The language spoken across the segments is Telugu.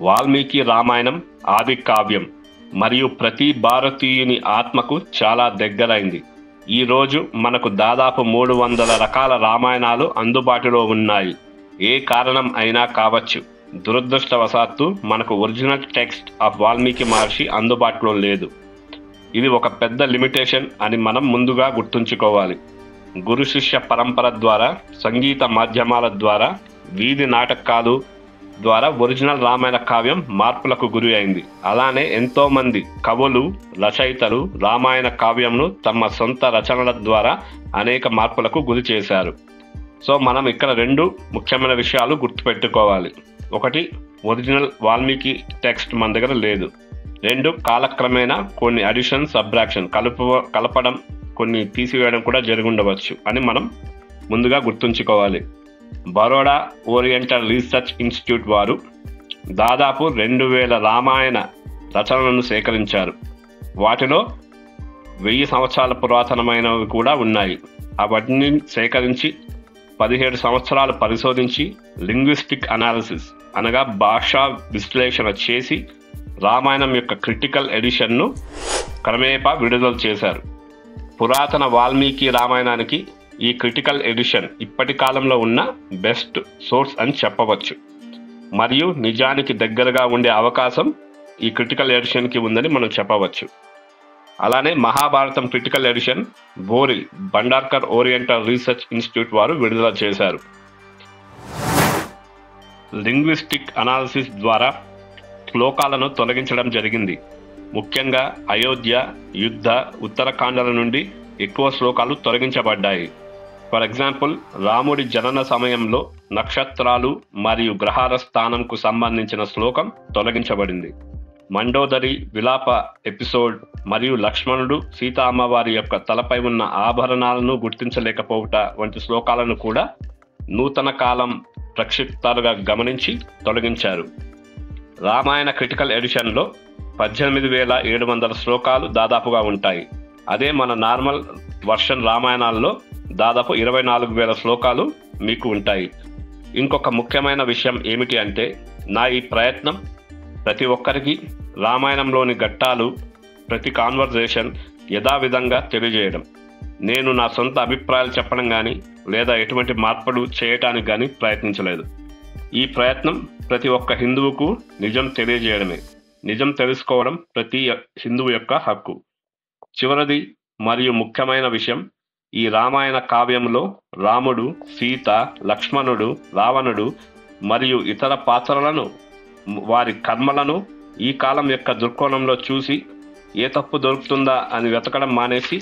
వాల్మీకి రామాయణం ఆది కావ్యం మరియు ప్రతి భారతీయుని ఆత్మకు చాలా దగ్గరైంది. ఈరోజు మనకు దాదాపు 300 రకాల రామాయణాలు అందుబాటులో ఉన్నాయి. ఏ కారణం అయినా కావచ్చు, దురదృష్టవశాత్తు మనకు ఒరిజినల్ టెక్స్ట్ ఆఫ్ వాల్మీకి మహర్షి అందుబాటులో లేదు. ఇది ఒక పెద్ద లిమిటేషన్ అని మనం ముందుగా గుర్తుంచుకోవాలి. గురు శిష్య పరంపర ద్వారా, సంగీత మాధ్యమాల ద్వారా, వీధి నాటకాలు ద్వారా ఒరిజినల్ రామాయణ కావ్యం మార్పులకు గురి అయింది. అలానే ఎంతోమంది కవులు, రచయితలు రామాయణ కావ్యంను తమ సొంత రచనల ద్వారా అనేక మార్పులకు గురి చేశారు. సో మనం ఇక్కడ 2 ముఖ్యమైన విషయాలు గుర్తుపెట్టుకోవాలి. ఒకటి, ఒరిజినల్ వాల్మీకి టెక్స్ట్ మన దగ్గర లేదు. 2, కాలక్రమేణా కొన్ని అడిషన్, సబ్ట్రాక్షన్, కలపడం, కొన్ని తీసివేయడం కూడా జరిగి ఉండవచ్చు అని మనం ముందుగా గుర్తుంచుకోవాలి. బరోడా ఓరియంటల్ రీసెర్చ్ ఇన్స్టిట్యూట్ వారు దాదాపు 2000 రామాయణ రచనలను సేకరించారు. వాటిలో 1000 సంవత్సరాల పురాతనమైనవి కూడా ఉన్నాయి. అవన్నీ సేకరించి 17 సంవత్సరాలు పరిశోధించి లింగ్విస్టిక్ అనాలిసిస్ అనగా భాషా విశ్లేషణ చేసి రామాయణం యొక్క క్రిటికల్ ఎడిషన్ను క్రమేపా విడుదల చేశారు. పురాతన వాల్మీకి రామాయణానికి ఈ క్రిటికల్ ఎడిషన్ ఇప్పటి కాలంలో ఉన్న బెస్ట్ సోర్స్ అని చెప్పవచ్చు. మరియు నిజానికి దగ్గరగా ఉండే అవకాశం ఈ క్రిటికల్ ఎడిషన్కి ఉందని మనం చెప్పవచ్చు. అలానే మహాభారతం క్రిటికల్ ఎడిషన్ బోరిల్ భండార్కర్ ఓరియంటల్ రీసెర్చ్ ఇన్స్టిట్యూట్ వారు విడుదల చేశారు. లింగ్విస్టిక్ అనాలిసిస్ ద్వారా శ్లోకాలను తొలగించడం జరిగింది. ముఖ్యంగా అయోధ్య, యుద్ధ, ఉత్తరకాండల నుండి ఎక్కువ శ్లోకాలు తొలగించబడ్డాయి. ఫర్ ఎగ్జాంపుల్, రాముడి జనన సమయంలో నక్షత్రాలు మరియు గ్రహాల స్థానంకు సంబంధించిన శ్లోకం తొలగించబడింది. మండోదరి విలాప ఎపిసోడ్ మరియు లక్ష్మణుడు సీతా అమ్మవారి యొక్క తలపై ఉన్న ఆభరణాలను గుర్తించలేకపోవుట వంటి శ్లోకాలను కూడా నూతన కాలం ప్రక్షిప్తాలుగా గమనించి తొలగించారు. రామాయణ క్రిటికల్ ఎడిషన్లో 18,700 శ్లోకాలు దాదాపుగా ఉంటాయి. అదే మన నార్మల్ వర్షన్ రామాయణాల్లో దాదాపు 24,000 శ్లోకాలు మీకు ఉంటాయి. ఇంకొక ముఖ్యమైన విషయం ఏమిటి అంటే, నా ఈ ప్రయత్నం ప్రతి ఒక్కరికి రామాయణంలోని ఘట్టాలు, ప్రతి కాన్వర్జేషన్ యథావిధంగా తెలియజేయడం. నేను నా సొంత అభిప్రాయాలు చెప్పడం కానీ లేదా ఎటువంటి మార్పులు చేయటానికి కానీ ప్రయత్నించలేదు. ఈ ప్రయత్నం ప్రతి ఒక్క హిందువుకు నిజం తెలియజేయడమే. నిజం తెలుసుకోవడం ప్రతి హిందువు యొక్క హక్కు. చివరిది మరియు ముఖ్యమైన విషయం, ఈ రామాయణ కావ్యంలో రాముడు, సీత, లక్ష్మణుడు, రావణుడు మరియు ఇతర పాత్రలను, వారి కర్మలను ఈ కాలం యొక్క దృక్కోణంలో చూసి ఏ తప్పు దొరుకుతుందా అని వెతకడం మానేసి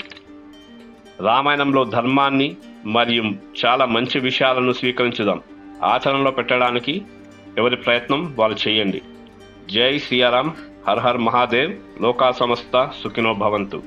రామాయణంలో ధర్మాన్ని మరియు చాలా మంచి విషయాలను స్వీకరించుదాం. ఆచరణలో పెట్టడానికి ఎవరి ప్రయత్నం వాళ్ళు చేయండి. జై సియారాం, హర్ హర్ మహాదేవ్, లోకా సమస్త సుఖినో భవంతు.